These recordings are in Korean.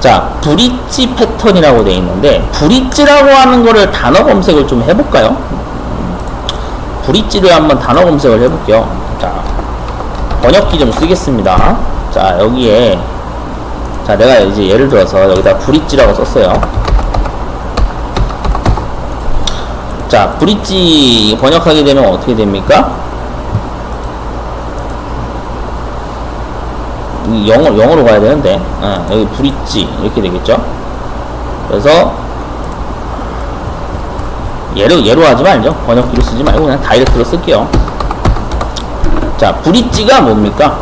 자, 브릿지 패턴이라고 되어 있는데, 브릿지라고 하는 거를 단어 검색을 좀 해볼까요? 브릿지를 한번 단어 검색을 해볼게요. 자, 번역기 좀 쓰겠습니다. 자, 여기에, 자, 내가 이제 예를 들어서 여기다 브릿지라고 썼어요. 자, 브릿지 번역하게 되면 어떻게 됩니까? 영어로 가야 되는데, 여기 브릿지 이렇게 되겠죠. 그래서 예로 하지 말죠. 번역기로 쓰지 말고 그냥 다이렉트로 쓸게요. 자, 브릿지가 뭡니까?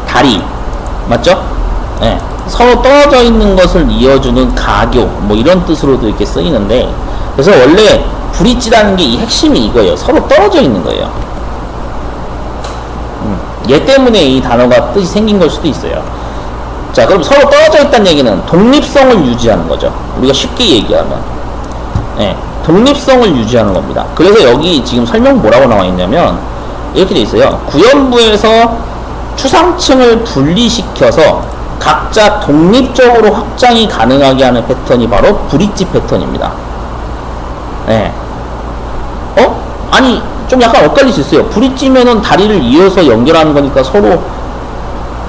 다리 맞죠? 네. 서로 떨어져 있는 것을 이어주는 가교 뭐 이런 뜻으로도 이렇게 쓰이는데, 그래서 원래 브릿지라는 게 이 핵심이 이거예요. 서로 떨어져 있는 거예요. 얘 때문에 이 단어가 뜻이 생긴 걸 수도 있어요. 자, 그럼 서로 떨어져 있다는 얘기는 독립성을 유지하는 거죠. 우리가 쉽게 얘기하면. 네, 독립성을 유지하는 겁니다. 그래서 여기 지금 설명 뭐라고 나와 있냐면, 이렇게 돼 있어요. 구연부에서 추상층을 분리시켜서 각자 독립적으로 확장이 가능하게 하는 패턴이 바로 브릿지 패턴입니다. 네. 아니, 좀 약간 엇갈릴 수 있어요. 브릿지면은 다리를 이어서 연결하는 거니까 서로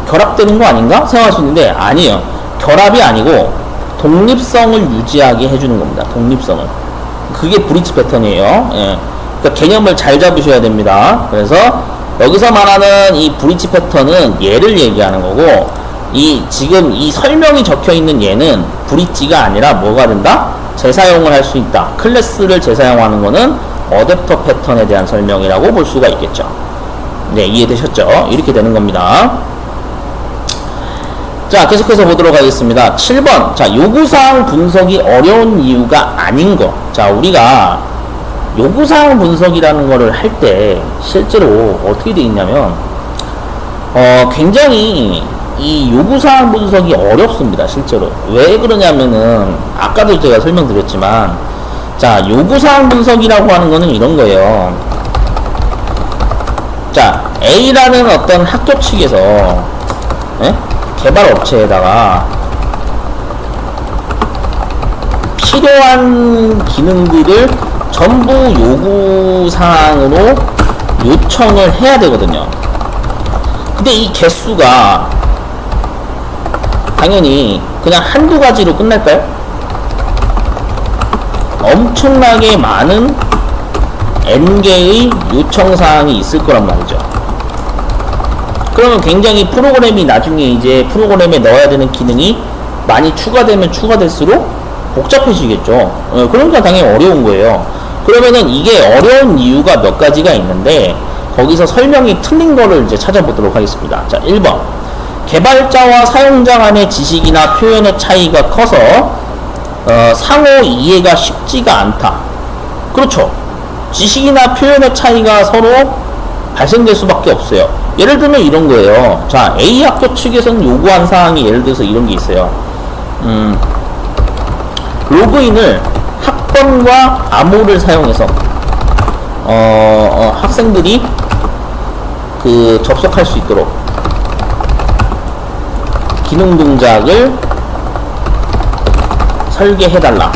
결합되는 거 아닌가? 생각할 수 있는데, 아니에요. 결합이 아니고 독립성을 유지하게 해주는 겁니다. 독립성을. 그게 브릿지 패턴이에요. 예. 그러니까 개념을 잘 잡으셔야 됩니다. 그래서 여기서 말하는 이 브릿지 패턴은 얘를 얘기하는 거고, 지금 이 설명이 적혀 있는 얘는 브릿지가 아니라 뭐가 된다? 재사용을 할 수 있다. 클래스를 재사용하는 거는 어댑터 패턴에 대한 설명이라고 볼 수가 있겠죠. 네, 이해되셨죠? 이렇게 되는 겁니다. 자, 계속해서 보도록 하겠습니다. 7번. 자, 요구사항 분석이 어려운 이유가 아닌 거. 자, 우리가 요구사항 분석이라는 거를 할 때 실제로 어떻게 돼 있냐면, 굉장히 이 요구사항 분석이 어렵습니다. 실제로. 왜 그러냐면은, 아까도 제가 설명드렸지만, 자, 요구사항 분석이라고 하는 거는 이런 거예요. 자, A라는 어떤 학교 측에서, 개발 업체에다가 필요한 기능들을 전부 요구사항으로 요청을 해야 되거든요. 근데 이 개수가 당연히 그냥 한두 가지로 끝날까요? 엄청나게 많은 N개의 요청사항이 있을 거란 말이죠. 그러면 굉장히 프로그램이 나중에 이제 프로그램에 넣어야 되는 기능이 많이 추가되면 추가될수록 복잡해지겠죠. 그러니까 당연히 어려운 거예요. 그러면은 이게 어려운 이유가 몇 가지가 있는데, 거기서 설명이 틀린 거를 이제 찾아보도록 하겠습니다. 자, 1번. 개발자와 사용자 간의 지식이나 표현의 차이가 커서 상호 이해가 쉽지가 않다. 그렇죠. 지식이나 표현의 차이가 서로 발생될 수밖에 없어요. 예를 들면 이런 거예요. 자, A 학교 측에서는 요구한 사항이 예를 들어서 이런 게 있어요. 로그인을 학번과 암호를 사용해서 학생들이 접속할 수 있도록 기능 동작을 설계해달라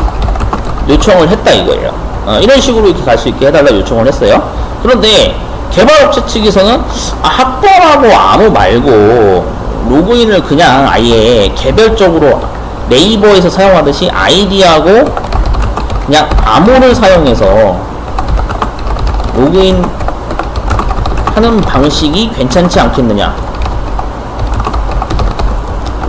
요청을 했다 이거예요. 이런 식으로 이렇게 갈 수 있게 해달라 요청을 했어요. 그런데 개발업체 측에서는 학번하고 암호 말고 로그인을 그냥 아예 개별적으로 네이버에서 사용하듯이 아이디하고 그냥 암호를 사용해서 로그인 하는 방식이 괜찮지 않겠느냐.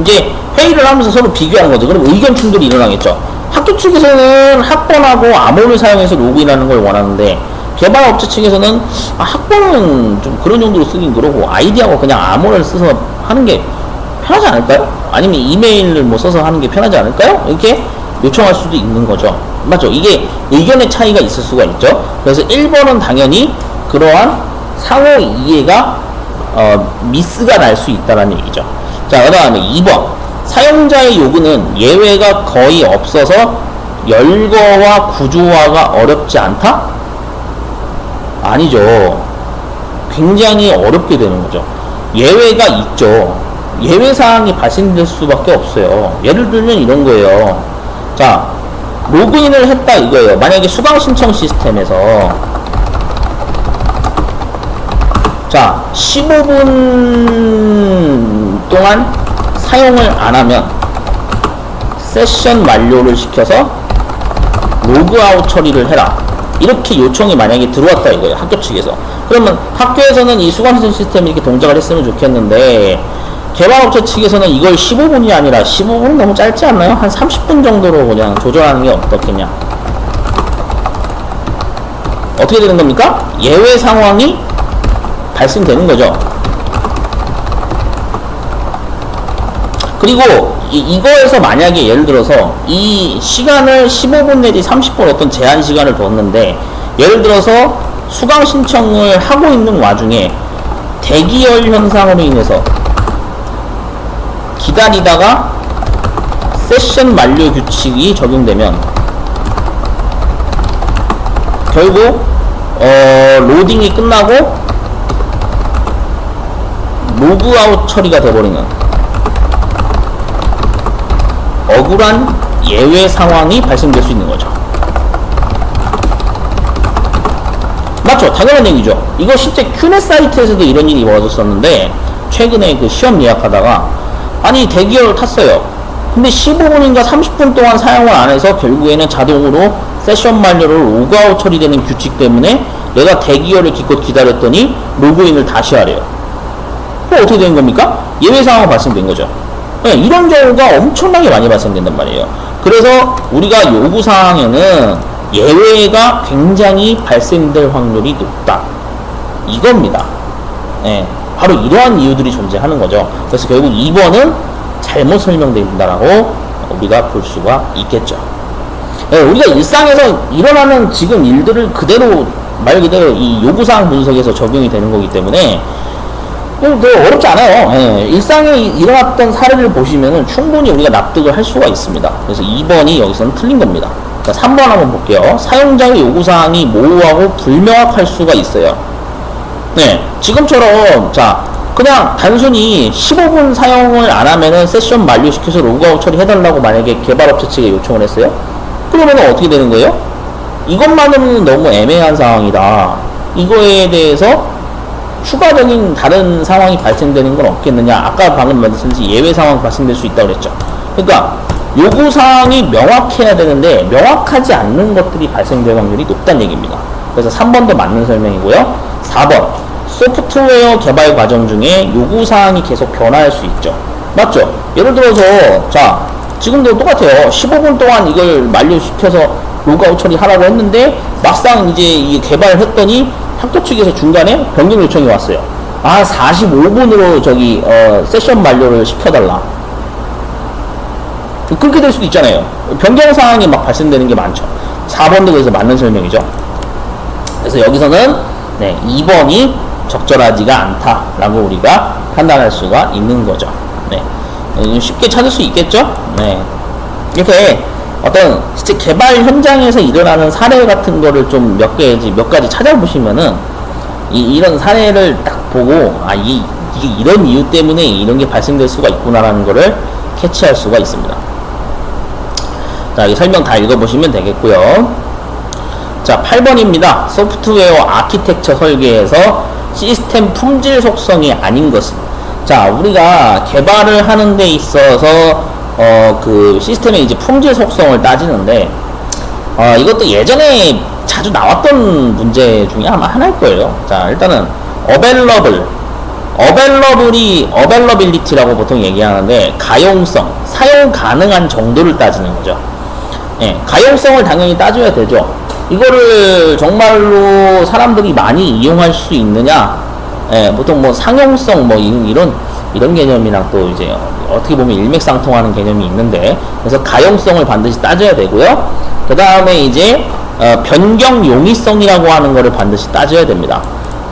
이제 회의를 하면서 서로 비교한 거죠. 그럼 의견 충돌이 일어나겠죠. 학교 측에서는 학번하고 암호를 사용해서 로그인하는 걸 원하는데, 개발업체 측에서는 학번은 좀 그런 용도로 쓰긴 그러고 아이디하고 그냥 암호를 써서 하는 게 편하지 않을까요? 아니면 이메일을 뭐 써서 하는 게 편하지 않을까요? 이렇게 요청할 수도 있는 거죠. 맞죠? 이게 의견의 차이가 있을 수가 있죠. 그래서 1번은 당연히 그러한 상호 이해가 미스가 날 수 있다는 얘기죠. 자, 그 다음에 2번. 사용자의 요구는 예외가 거의 없어서 열거와 구조화가 어렵지 않다? 아니죠. 굉장히 어렵게 되는 거죠. 예외가 있죠. 예외사항이 발생될 수밖에 없어요. 예를 들면 이런 거예요. 자, 로그인을 했다 이거예요. 만약에 수강 신청 시스템에서 자 15분 동안 사용을 안 하면 세션 만료를 시켜서 로그아웃 처리를 해라, 이렇게 요청이 만약에 들어왔다 이거예요. 학교 측에서. 그러면 학교에서는 이 수강 신청 시스템이 이렇게 동작을 했으면 좋겠는데 개발업체 측에서는 이걸 15분이 아니라 15분 너무 짧지 않나요? 한 30분 정도로 그냥 조절하는 게 어떻겠냐. 어떻게 되는 겁니까? 예외 상황이 발생되는 거죠. 그리고 이거에서 만약에 예를 들어서 이 시간을 15분 내지 30분 어떤 제한 시간을 뒀는데, 예를 들어서 수강 신청을 하고 있는 와중에 대기열 현상으로 인해서 기다리다가 세션 만료 규칙이 적용되면 결국 로딩이 끝나고 로그아웃 처리가 돼버리는 억울한 예외 상황이 발생될 수 있는 거죠. 맞죠? 당연한 얘기죠. 이거 실제 큐넷 사이트에서도 이런 일이 벌어졌었는데, 최근에 그 시험 예약하다가 아니 대기열을 탔어요. 근데 15분인가 30분 동안 사용을 안 해서 결국에는 자동으로 세션 만료로 로그아웃 처리되는 규칙 때문에 내가 대기열을 기껏 기다렸더니 로그인을 다시 하래요. 그럼 어떻게 된 겁니까? 예외 상황이 발생된 거죠. 네, 이런 경우가 엄청나게 많이 발생된단 말이에요. 그래서 우리가 요구사항에는 예외가 굉장히 발생될 확률이 높다, 이겁니다. 네, 바로 이러한 이유들이 존재하는 거죠. 그래서 결국 2번은 잘못 설명되어 있다라고 우리가 볼 수가 있겠죠. 네, 우리가 일상에서 일어나는 지금 일들을 그대로 말 그대로 이 요구사항 분석에서 적용이 되는 거기 때문에 어렵지 않아요. 네, 일상에 일어났던 사례를 보시면은 충분히 우리가 납득을 할 수가 있습니다. 그래서 2번이 여기서는 틀린 겁니다. 자, 3번 한번 볼게요. 사용자의 요구사항이 모호하고 불명확할 수가 있어요. 네, 지금처럼 자 그냥 단순히 15분 사용을 안 하면은 세션 만료시켜서 로그아웃 처리해달라고 만약에 개발업체 측에 요청을 했어요? 그러면 어떻게 되는 거예요? 이것만으로는 너무 애매한 상황이다. 이거에 대해서 추가적인 다른 상황이 발생되는 건 없겠느냐. 아까 방금 말씀드렸듯이 예외 상황이 발생될 수 있다고 그랬죠. 그러니까 요구사항이 명확해야 되는데 명확하지 않는 것들이 발생될 확률이 높다는 얘기입니다. 그래서 3번도 맞는 설명이고요. 4번 소프트웨어 개발 과정 중에 요구사항이 계속 변화할 수 있죠. 맞죠? 예를 들어서 자 지금도 똑같아요. 15분 동안 이걸 만료시켜서 로그아웃 처리하라고 했는데 막상 이제 이 개발을 했더니 학교 측에서 중간에 변경 요청이 왔어요. 아 45분으로 저기 세션 만료를 시켜달라. 그렇게 될 수도 있잖아요. 변경 사항이 막 발생되는 게 많죠. 4번도 그래서 맞는 설명이죠. 그래서 여기서는 네, 2번이 적절하지가 않다라고 우리가 판단할 수가 있는 거죠. 네, 쉽게 찾을 수 있겠죠. 네, 이렇게 어떤 실제 개발 현장에서 일어나는 사례 같은 거를 좀 몇 가지 찾아보시면은 이런 사례를 딱 보고 이게 이런 이유 때문에 이런 게 발생될 수가 있구나라는 거를 캐치할 수가 있습니다. 자, 이 설명 다 읽어보시면 되겠고요. 자, 8번입니다. 소프트웨어 아키텍처 설계에서 시스템 품질 속성이 아닌 것은. 자, 우리가 개발을 하는 데 있어서 그 시스템의 이제 품질 속성을 따지는데 이것도 예전에 자주 나왔던 문제 중에 아마 하나일 거예요. 자, 일단은 어벨러빌리티라고 보통 얘기하는데 가용성, 사용 가능한 정도를 따지는 거죠. 예, 가용성을 당연히 따져야 되죠. 이거를 정말로 사람들이 많이 이용할 수 있느냐? 예, 보통 뭐 상용성 뭐 이런 개념이랑 또 이제 어떻게 보면 일맥상통하는 개념이 있는데, 그래서 가용성을 반드시 따져야 되고요. 그 다음에 이제 변경 용이성이라고 하는 거를 반드시 따져야 됩니다.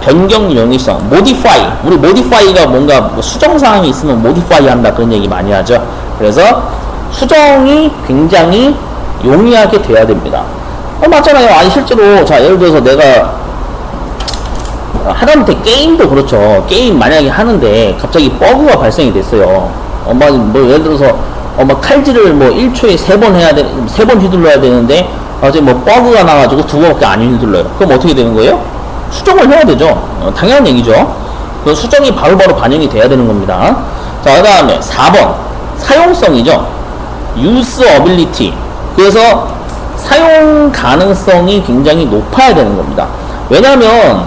변경 용이성, modify. 우리 modify가 뭔가 뭐 수정 사항이 있으면 modify 한다 그런 얘기 많이 하죠. 그래서 수정이 굉장히 용이하게 돼야 됩니다. 맞잖아요. 아니 실제로 자 예를 들어서 내가 하다못해 게임도 그렇죠. 게임 만약에 하는데 갑자기 버그가 발생이 됐어요. 뭐 예를 들어서 칼질을 뭐 1초에 3번 해야 돼, 3번 휘둘러야 되는데 어제 뭐 버그가 나가지고 2번밖에 안 휘둘러요. 그럼 어떻게 되는 거예요? 수정을 해야 되죠. 당연한 얘기죠. 그 수정이 바로바로 반영이 돼야 되는 겁니다. 자, 그 다음에 4번 사용성이죠. usability. 그래서 사용 가능성이 굉장히 높아야 되는 겁니다. 왜냐면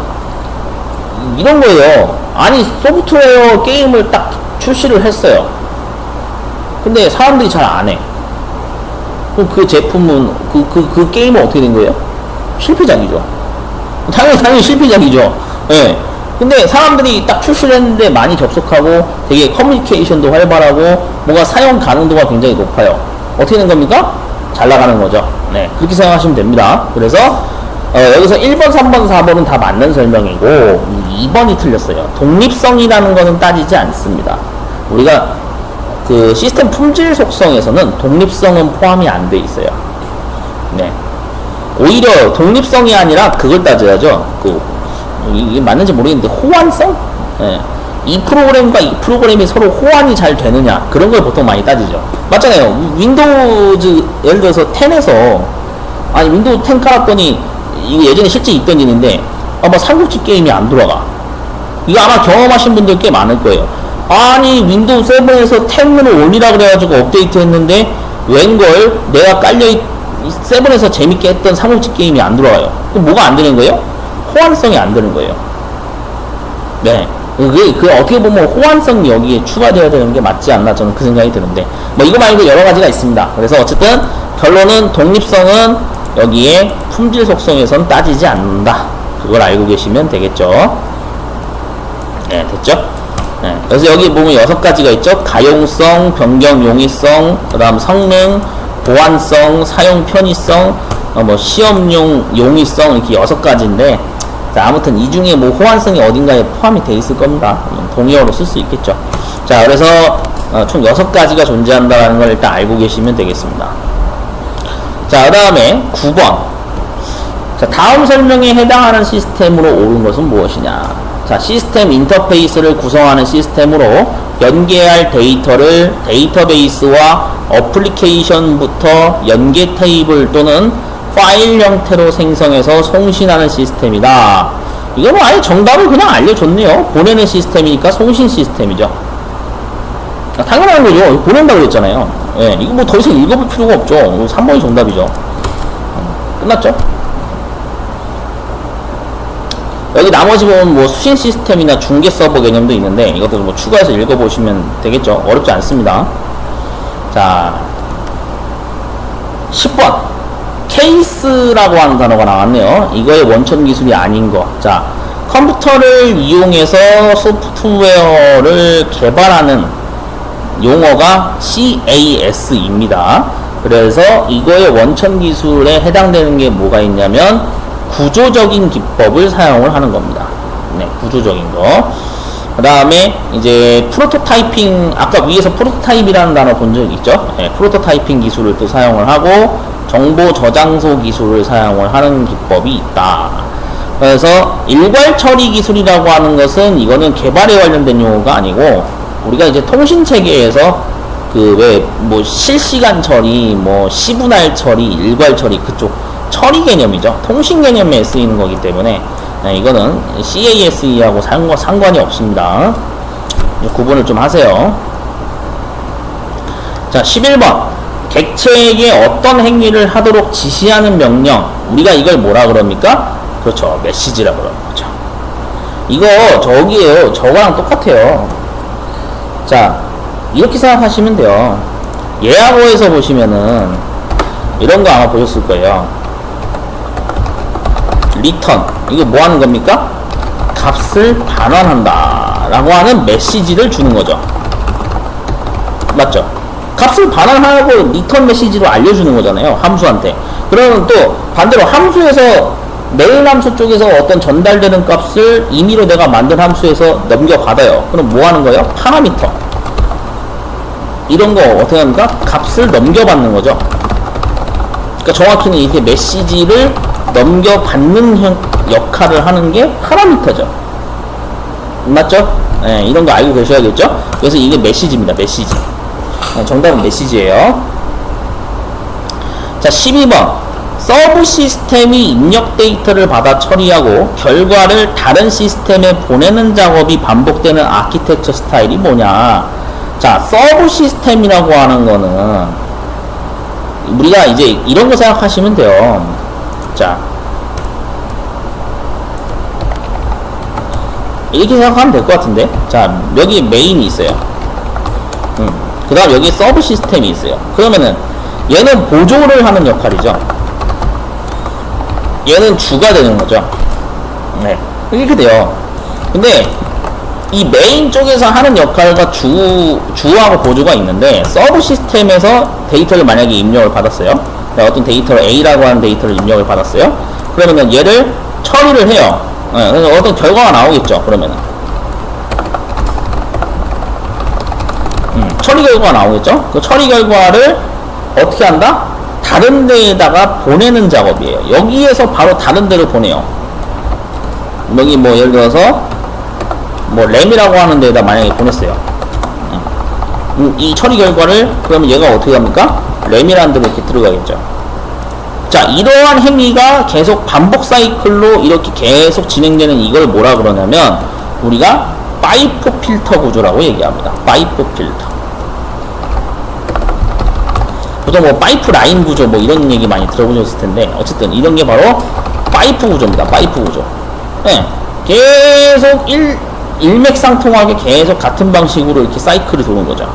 이런 거예요. 아니 소프트웨어 게임을 딱 출시를 했어요. 근데 사람들이 잘 안 해. 그럼 그 제품은 그 게임은 어떻게 된 거예요? 실패작이죠. 당연히 실패작이죠. 예. 근데 사람들이 딱 출시를 했는데 많이 접속하고 되게 커뮤니케이션도 활발하고 뭔가 사용 가능도가 굉장히 높아요. 어떻게 된 겁니까? 잘 나가는 거죠. 네. 그렇게 생각하시면 됩니다. 그래서 여기서 1번, 3번, 4번은 다 맞는 설명이고 2번이 틀렸어요. 독립성이라는 것은 따지지 않습니다. 우리가 그 시스템 품질 속성에서는 독립성은 포함이 안 돼 있어요. 네. 오히려 독립성이 아니라 그걸 따져야죠. 이게 맞는지 모르겠는데 호환성? 네. 이 프로그램과 이 프로그램이 서로 호환이 잘 되느냐 그런 걸 보통 많이 따지죠. 맞잖아요. 윈도우즈 예를 들어서 10에서 아니 윈도우 10 깔았더니 이거 예전에 실제 있던 일인데 뭐 삼국지 게임이 안 돌아가. 이거 아마 경험하신 분들 꽤 많을 거예요. 아니 윈도우 7에서 10을 올리라 그래가지고 업데이트 했는데 웬걸 내가 깔려 7에서 재밌게 했던 삼국지 게임이 안 돌아가요. 그럼 뭐가 안 되는 거예요? 호환성이 안 되는 거예요. 네. 그 어떻게 보면 호환성이 여기에 추가되어야 되는 게 맞지 않나 저는 그 생각이 드는데 뭐 이거 말고 여러 가지가 있습니다. 그래서 어쨌든 결론은 독립성은 여기에 품질 속성에선 따지지 않는다. 그걸 알고 계시면 되겠죠. 네, 됐죠? 네. 그래서 여기 보면 6가지가 있죠. 가용성, 변경 용이성, 그 다음 성능, 보안성, 사용 편의성, 뭐 시험용 용이성 이렇게 6가지인데 자, 아무튼 이 중에 뭐 호환성이 어딘가에 포함이 돼 있을 겁니다. 동의어로 쓸 수 있겠죠. 자, 그래서 총 6가지가 존재한다는 걸 일단 알고 계시면 되겠습니다. 자, 그 다음에 9번. 자, 다음 설명에 해당하는 시스템으로 옳은 것은 무엇이냐. 자, 시스템 인터페이스를 구성하는 시스템으로 연계할 데이터를 데이터베이스와 어플리케이션부터 연계 테이블 또는 파일 형태로 생성해서 송신하는 시스템이다. 이거 뭐 아예 정답을 그냥 알려줬네요. 보내는 시스템이니까 송신 시스템이죠. 당연한 거죠. 보낸다고 그랬잖아요. 예, 이거 뭐 더 이상 읽어볼 필요가 없죠. 3번이 정답이죠. 끝났죠? 여기 나머지 보면 뭐 수신 시스템이나 중계 서버 개념도 있는데 이것도 뭐 추가해서 읽어보시면 되겠죠. 어렵지 않습니다. 자, 10번. 케이스라고 하는 단어가 나왔네요. 이거의 원천 기술이 아닌 거. 자, 컴퓨터를 이용해서 소프트웨어를 개발하는 용어가 CAS입니다. 그래서 이거의 원천 기술에 해당되는 게 뭐가 있냐면 구조적인 기법을 사용을 하는 겁니다. 네, 구조적인 거. 그 다음에 이제 프로토타이핑, 아까 위에서 프로토타입이라는 단어 본 적 있죠? 네, 프로토타이핑 기술을 또 사용을 하고 정보 저장소 기술을 사용을 하는 기법이 있다. 그래서 일괄 처리 기술이라고 하는 것은 이거는 개발에 관련된 용어가 아니고 우리가 이제 통신 체계에서 그 왜 뭐 실시간 처리, 뭐 시분할 처리, 일괄 처리 그쪽 처리 개념이죠. 통신 개념에 쓰이는 거기 때문에 네, 이거는 CASE하고 상관이 없습니다. 구분을 좀 하세요. 자, 11번. 객체에게 어떤 행위를 하도록 지시하는 명령. 우리가 이걸 뭐라 그럽니까? 그렇죠. 메시지라 그러는 거죠. 이거 저기에요. 저거랑 똑같아요. 자, 이렇게 생각하시면 돼요. 예하고에서 보시면은 이런 거 아마 보셨을 거예요. 리턴. 이거 뭐 하는 겁니까? 값을 반환한다 라고 하는 메시지를 주는 거죠. 맞죠? 값을 반환하고 리턴 메시지로 알려주는 거잖아요. 함수한테. 그러면 또 반대로 함수에서 메인 함수 쪽에서 어떤 전달되는 값을 임의로 내가 만든 함수에서 넘겨받아요. 그럼 뭐 하는 거예요? 파라미터. 이런 거 어떻게 합니까? 값을 넘겨받는 거죠. 그러니까 정확히는 이렇게 메시지를 넘겨받는 역할을 하는 게 파라미터죠. 맞죠? 예, 이런 거 알고 계셔야겠죠? 그래서 이게 메시지입니다. 메시지. 정답은 메시지예요. 자, 12번. 서브 시스템이 입력 데이터를 받아 처리하고 결과를 다른 시스템에 보내는 작업이 반복되는 아키텍처 스타일이 뭐냐? 자, 서브 시스템이라고 하는 거는 우리가 이제 이런 거 생각하시면 돼요. 자, 이렇게 생각하면 될 것 같은데. 자, 여기 메인이 있어요. 그 다음 여기 서브 시스템이 있어요. 그러면은 얘는 보조를 하는 역할이죠. 얘는 주가 되는 거죠. 네, 이렇게 돼요. 근데 이 메인 쪽에서 하는 역할과 주하고 보조가 있는데, 서브 시스템에서 데이터를 만약에 입력을 받았어요. 어떤 데이터를 A라고 하는 데이터를 입력을 받았어요. 그러면은 얘를 처리를 해요. 네, 그래서 어떤 결과가 나오겠죠. 그러면은 처리 결과가 나오겠죠. 그 처리 결과를 어떻게 한다? 다른 데에다가 보내는 작업이에요. 여기에서 바로 다른 데로 보내요. 여기 뭐 예를 들어서 뭐 램이라고 하는 데에다 만약에 보냈어요. 이 처리 결과를 그러면 얘가 어떻게 합니까? 램이라는 데로 이렇게 들어가겠죠. 자, 이러한 행위가 계속 반복 사이클로 이렇게 계속 진행되는 이걸 뭐라 그러냐면 우리가 파이프 필터 구조라고 얘기합니다. 파이프 필터. 보통 뭐 파이프 라인 구조 뭐 이런 얘기 많이 들어보셨을 텐데, 어쨌든 이런 게 바로 파이프 구조입니다. 파이프 구조. 네, 계속 일맥상통하게 계속 같은 방식으로 이렇게 사이클이 도는 거죠.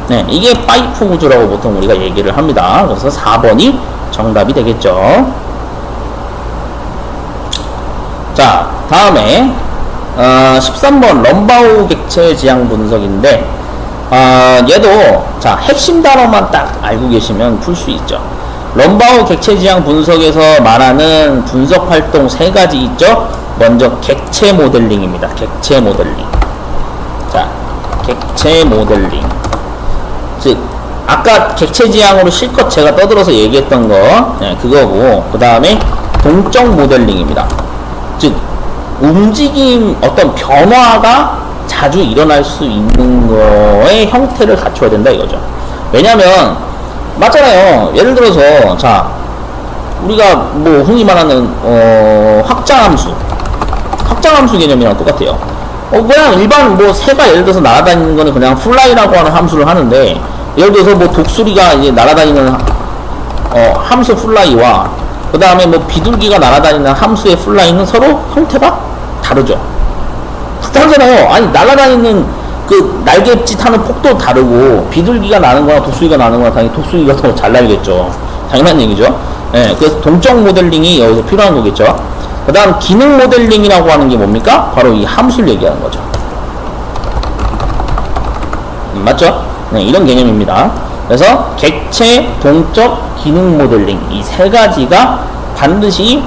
네, 이게 파이프 구조라고 보통 우리가 얘기를 합니다. 그래서 4번이 정답이 되겠죠. 자, 다음에 13번 럼바우 객체 지향 분석인데, 얘도 자, 핵심 단어만 딱 알고 계시면 풀 수 있죠. 럼바우 객체 지향 분석에서 말하는 분석 활동 3가지 있죠. 먼저 객체 모델링입니다. 객체 모델링. 자, 객체 모델링. 즉 아까 객체 지향으로 실컷 제가 떠들어서 얘기했던 거, 네, 그거고, 그 다음에 동적 모델링입니다. 즉 움직임, 어떤 변화가 자주 일어날 수 있는 거의 형태를 갖춰야 된다 이거죠. 왜냐면 맞잖아요. 예를 들어서 자, 우리가 뭐 흔히 말하는 확장함수 개념이랑 똑같아요. 그냥 일반 뭐 새가 예를 들어서 날아다니는 거는 그냥 fly라고 하는 함수를 하는데, 예를 들어서 뭐 독수리가 이제 날아다니는 함수 fly와 그 다음에 뭐 비둘기가 날아다니는 함수의 fly는 서로 형태가 다르죠. 다르잖아요. 아니, 날아다니는 그 날갯짓 하는 폭도 다르고, 비둘기가 나는 거나 독수리가 나는 거나 당연히 독수리가 더 잘 날겠죠. 당연한 얘기죠. 네, 그래서 동적 모델링이 여기서 필요한 거겠죠. 그 다음 기능 모델링이라고 하는 게 뭡니까? 바로 이 함수를 얘기하는 거죠. 맞죠? 네, 이런 개념입니다. 그래서 객체, 동적, 기능 모델링 이 3가지가 반드시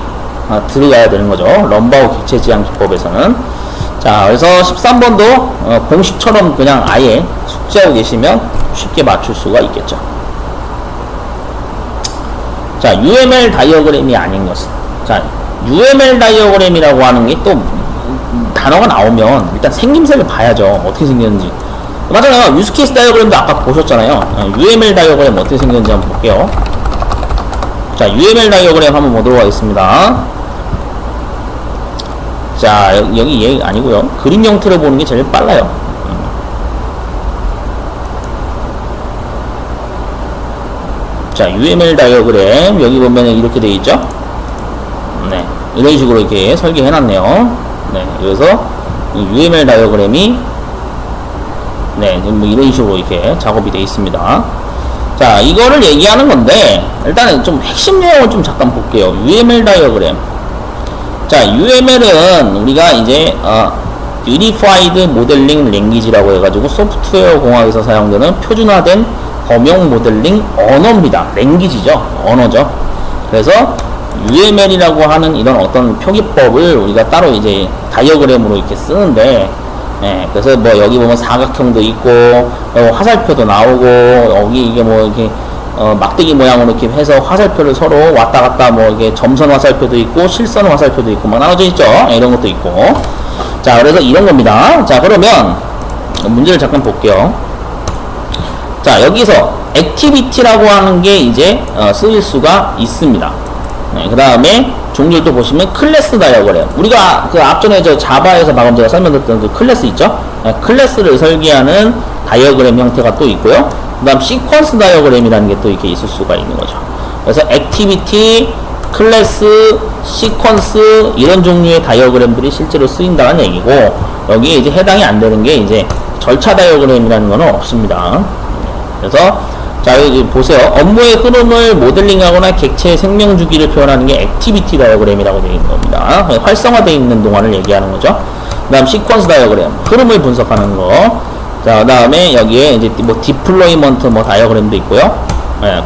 들어가야 되는 거죠. 럼바우 객체 지향 기법에서는. 자, 그래서 13번도 공식처럼 그냥 아예 숙지하고 계시면 쉽게 맞출 수가 있겠죠. 자, UML 다이어그램이 아닌 것은, 자, UML 다이어그램이라고 하는 게 또 단어가 나오면 일단 생김새를 봐야죠. 어떻게 생겼는지. 맞아요. 유스케이스 다이어그램도 아까 보셨잖아요. UML 다이어그램 어떻게 생겼는지 한번 볼게요. 자, UML 다이어그램 한번 보도록 하겠습니다. 자, 여기 얘 아니고요. 그림 형태로 보는 게 제일 빨라요. 자, UML 다이어그램 여기 보면 이렇게 되어 있죠. 네, 이런 식으로 이렇게 설계해 놨네요. 네, 그래서 이 UML 다이어그램이 네, 뭐 이런 식으로 이렇게 작업이 되어 있습니다. 자, 이거를 얘기하는 건데 일단은 좀 핵심 내용을 좀 잠깐 볼게요. UML 다이어그램. 자, UML은 우리가 이제 Unified Modeling Language라고 해가지고 소프트웨어 공학에서 사용되는 표준화된 범용 모델링 언어입니다. 랭귀지죠. 언어죠. 그래서 UML이라고 하는 이런 어떤 표기법을 우리가 따로 이제 다이어그램으로 이렇게 쓰는데, 예, 그래서 뭐 여기 보면 사각형도 있고 화살표도 나오고, 여기 이게 뭐 이렇게 막대기 모양으로 이렇게 해서 화살표를 서로 왔다 갔다 뭐 이게 점선 화살표도 있고 실선 화살표도 있고 막 나눠져 있죠. 예, 이런 것도 있고. 자, 그래서 이런 겁니다. 자, 그러면 문제를 잠깐 볼게요. 자, 여기서 액티비티라고 하는 게 이제 쓰일 수가 있습니다. 네, 그 다음에 종류를 또 보시면 클래스 다이어그램. 우리가 그 앞전에 저 자바에서 방금 제가 설명드렸던 그 클래스 있죠? 네, 클래스를 설계하는 다이어그램 형태가 또 있고요. 그 다음 시퀀스 다이어그램이라는 게 또 이렇게 있을 수가 있는 거죠. 그래서 액티비티, 클래스, 시퀀스 이런 종류의 다이어그램들이 실제로 쓰인다는 얘기고, 여기에 이제 해당이 안 되는 게 이제 절차 다이어그램이라는 거는 없습니다. 그래서 자, 여기 보세요. 업무의 흐름을 모델링하거나 객체의 생명 주기를 표현하는 게 액티비티 다이어그램이라고 되어 있는 겁니다. 활성화되어 있는 동안을 얘기하는 거죠. 그 다음 시퀀스 다이어그램, 흐름을 분석하는 거. 자, 그 다음에 여기에 이제 뭐 디플로이먼트 뭐 다이어그램도 있고요.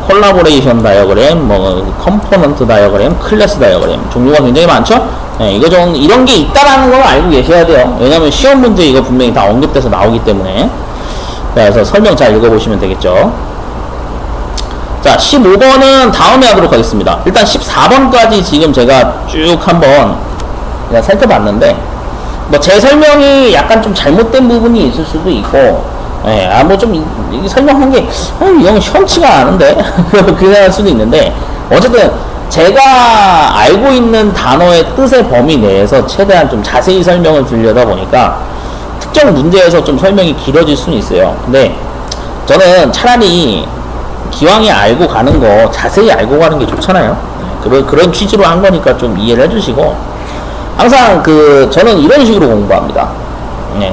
콜라보레이션 다이어그램, 뭐 컴포넌트 다이어그램, 클래스 다이어그램 종류가 굉장히 많죠. 이거 좀 이런 게 있다라는 걸 알고 계셔야 돼요. 왜냐면 시험 문제 이거 분명히 다 언급돼서 나오기 때문에. 자, 그래서 설명 잘 읽어보시면 되겠죠. 자, 15번은 다음에 하도록 하겠습니다. 일단 14번까지 지금 제가 쭉 한번 그냥 살펴봤는데, 뭐 제 설명이 약간 좀 잘못된 부분이 있을 수도 있고, 뭐 좀 설명한 게 이건 시원치가 않은데 그렇게 생각할 수도 있는데, 어쨌든 제가 알고 있는 단어의 뜻의 범위 내에서 최대한 좀 자세히 설명을 드리려다 보니까 특정 문제에서 좀 설명이 길어질 수는 있어요. 근데 저는 차라리 기왕에 알고 가는 거 자세히 알고 가는 게 좋잖아요. 그런 취지로 한 거니까 좀 이해를 해주시고, 항상 저는 이런 식으로 공부합니다.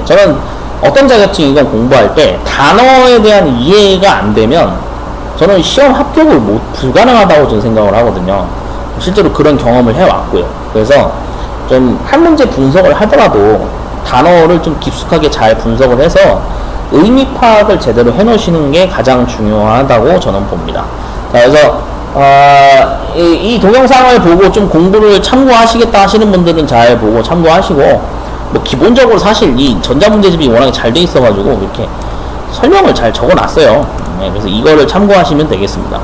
저는 어떤 자격증이건 공부할 때 단어에 대한 이해가 안 되면 저는 시험 합격을 불가능하다고 저는 생각을 하거든요. 실제로 그런 경험을 해왔고요. 그래서 좀 한 문제 분석을 하더라도 단어를 좀 깊숙하게 잘 분석을 해서 의미 파악을 제대로 해놓으시는 게 가장 중요하다고 저는 봅니다. 자, 그래서 이 동영상을 보고 좀 공부를 참고하시겠다 하시는 분들은 잘 보고 참고하시고, 뭐 기본적으로 사실 이 전자문제집이 워낙에 잘 돼 있어가지고 이렇게 설명을 잘 적어놨어요. 그래서 이거를 참고하시면 되겠습니다.